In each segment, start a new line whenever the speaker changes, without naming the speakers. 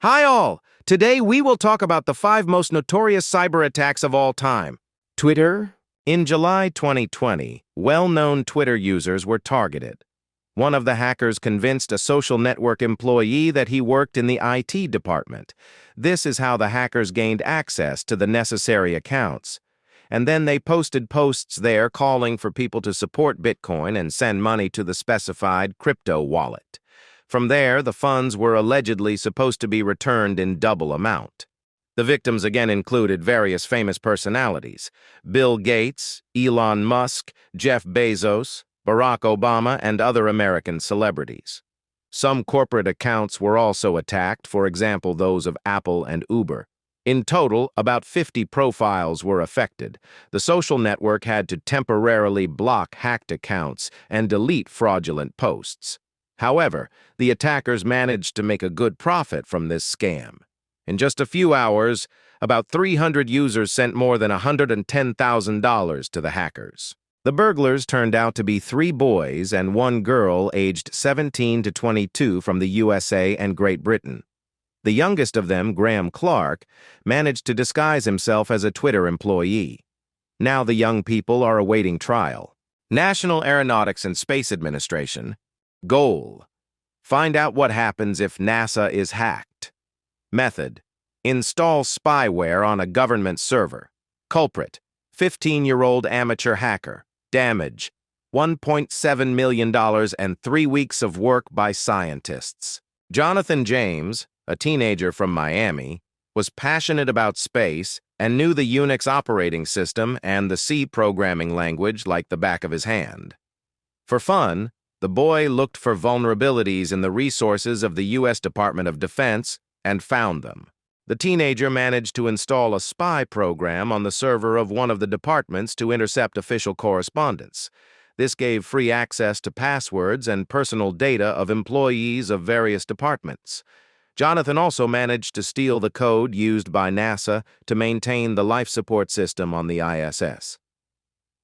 Hi all! Today we will talk about the 5 most notorious cyber attacks of all time. Twitter? In July 2020, well-known Twitter users were targeted. One of the hackers convinced a social network employee that he worked in the IT department. This is how the hackers gained access to the necessary accounts. And then they posted posts there calling for people to support Bitcoin and send money to the specified crypto wallet. From there, the funds were allegedly supposed to be returned in double amount. The victims again included various famous personalities: Bill Gates, Elon Musk, Jeff Bezos, Barack Obama, and other American celebrities. Some corporate accounts were also attacked, for example those of Apple and Uber. In total, about 50 profiles were affected. The social network had to temporarily block hacked accounts and delete fraudulent posts. However, the attackers managed to make a good profit from this scam. In just a few hours, about 300 users sent more than $110,000 to the hackers. The burglars turned out to be 3 boys and 1 girl aged 17 to 22 from the USA and Great Britain. The youngest of them, Graham Clark, managed to disguise himself as a Twitter employee. Now the young people are awaiting trial. National Aeronautics and Space Administration. Goal: find out what happens if NASA is hacked. Method: install spyware on a government server. Culprit: 15-year-old amateur hacker. Damage: $1.7 million and 3 weeks of work by scientists. Jonathan James, a teenager from Miami, was passionate about space and knew the Unix operating system and the C programming language like the back of his hand. For fun, the boy looked for vulnerabilities in the resources of the U.S. Department of Defense and found them. The teenager managed to install a spy program on the server of one of the departments to intercept official correspondence. This gave free access to passwords and personal data of employees of various departments. Jonathan also managed to steal the code used by NASA to maintain the life support system on the ISS.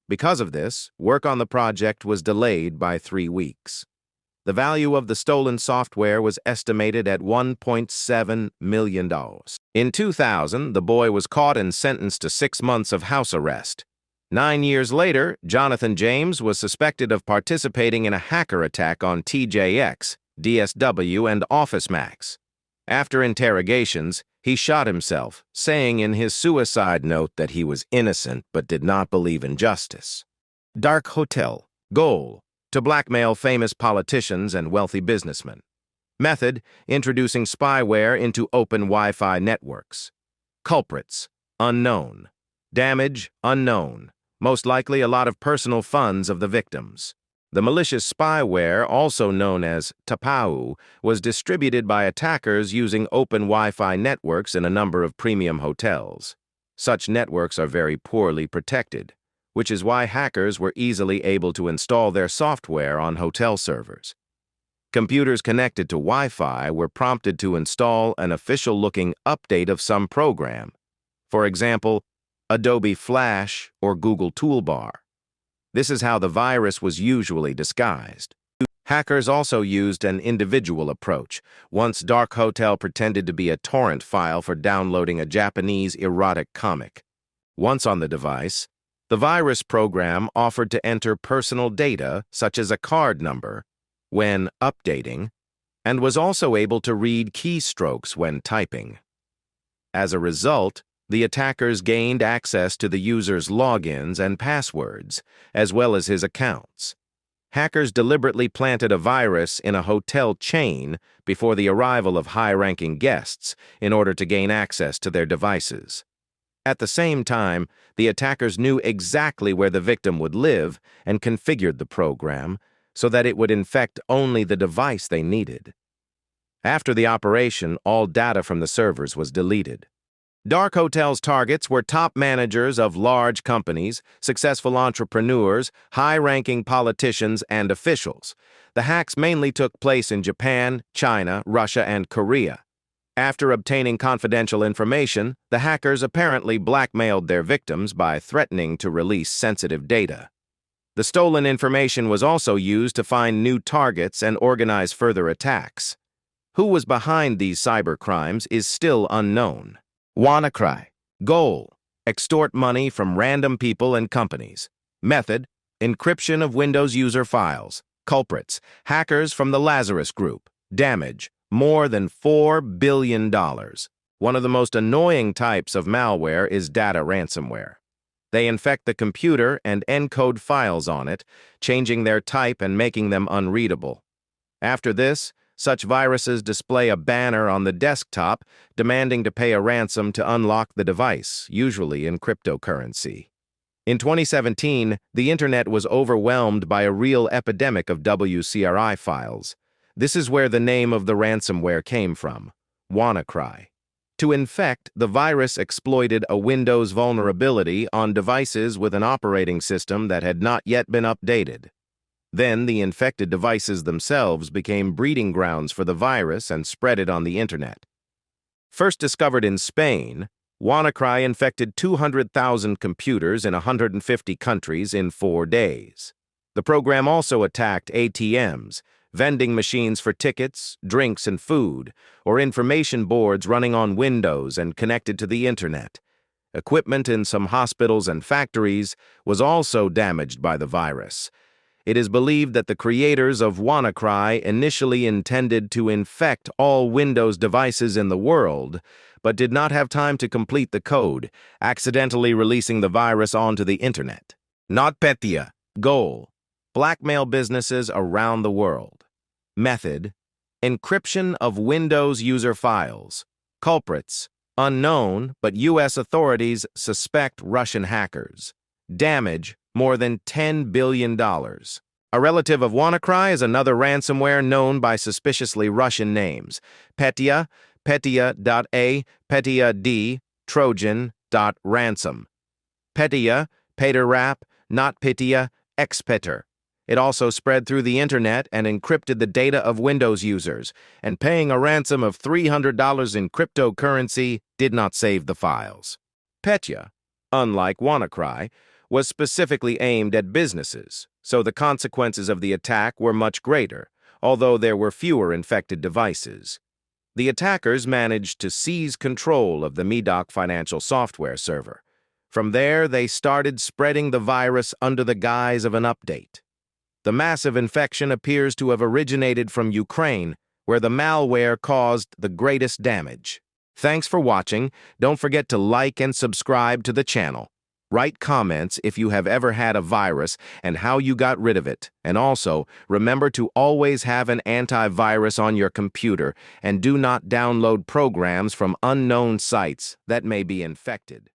Because of this, work on the project was delayed by 3 weeks. The value of the stolen software was estimated at $1.7 million. In 2000, the boy was caught and sentenced to 6 months of house arrest. 9 years later, Jonathan James was suspected of participating in a hacker attack on TJX, DSW, and OfficeMax. After interrogations, he shot himself, saying in his suicide note that he was innocent but did not believe in justice. Dark Hotel. Goal: to blackmail famous politicians and wealthy businessmen. Method: introducing spyware into open Wi-Fi networks. Culprits: unknown. Damage: unknown. Most likely a lot of personal funds of the victims. The malicious spyware, also known as Tapau, was distributed by attackers using open Wi-Fi networks in a number of premium hotels. Such networks are very poorly protected, which is why hackers were easily able to install their software on hotel servers. Computers connected to Wi-Fi were prompted to install an official-looking update of some program, for example, Adobe Flash or Google Toolbar. This is how the virus was usually disguised. Hackers also used an individual approach. Once Dark Hotel pretended to be a torrent file for downloading a Japanese erotic comic. Once on the device, the virus program offered to enter personal data, such as a card number, when updating, and was also able to read keystrokes when typing. As a result, the attackers gained access to the user's logins and passwords, as well as his accounts. Hackers deliberately planted a virus in a hotel chain before the arrival of high-ranking guests in order to gain access to their devices. At the same time, the attackers knew exactly where the victim would live and configured the program so that it would infect only the device they needed. After the operation, all data from the servers was deleted. Dark Hotel's targets were top managers of large companies, successful entrepreneurs, high-ranking politicians, and officials. The hacks mainly took place in Japan, China, Russia, and Korea. After obtaining confidential information, the hackers apparently blackmailed their victims by threatening to release sensitive data. The stolen information was also used to find new targets and organize further attacks. Who was behind these cybercrimes is still unknown. WannaCry. Goal: extort money from random people and companies. Method: encryption of Windows user files. Culprits: hackers from the Lazarus Group. Damage: more than $4 billion. One of the most annoying types of malware is data ransomware. They infect the computer and encode files on it, changing their type and making them unreadable. After this, such viruses display a banner on the desktop demanding to pay a ransom to unlock the device, usually in cryptocurrency. In 2017, the internet was overwhelmed by a real epidemic of WCRI files. This is where the name of the ransomware came from: WannaCry. To infect, the virus exploited a Windows vulnerability on devices with an operating system that had not yet been updated. Then the infected devices themselves became breeding grounds for the virus and spread it on the internet. First discovered in Spain, WannaCry infected 200,000 computers in 150 countries in 4 days. The program also attacked ATMs, vending machines for tickets, drinks, and food, or information boards running on Windows and connected to the internet. Equipment in some hospitals and factories was also damaged by the virus. It is believed that the creators of WannaCry initially intended to infect all Windows devices in the world, but did not have time to complete the code, accidentally releasing the virus onto the internet. NotPetya. Goal: blackmail businesses around the world. Method: encryption of Windows user files. Culprits: unknown, but U.S. authorities suspect Russian hackers. Damage: more than $10 billion. A relative of WannaCry is another ransomware known by suspiciously Russian names: Petya, Petya.a, Petya.d, Trojan.ransom. Petya, Peterrap, NotPetya, Expeter. It also spread through the internet and encrypted the data of Windows users, and paying a ransom of $300 in cryptocurrency did not save the files. Petya, unlike WannaCry, was specifically aimed at businesses, so the consequences of the attack were much greater, although there were fewer infected devices. The attackers managed to seize control of the Medoc financial software server. From there, they started spreading the virus under the guise of an update. The massive infection appears to have originated from Ukraine, where the malware caused the greatest damage. Thanks for watching. Don't forget to like and subscribe to the channel. Write comments if you have ever had a virus and how you got rid of it. And also, remember to always have an antivirus on your computer and do not download programs from unknown sites that may be infected.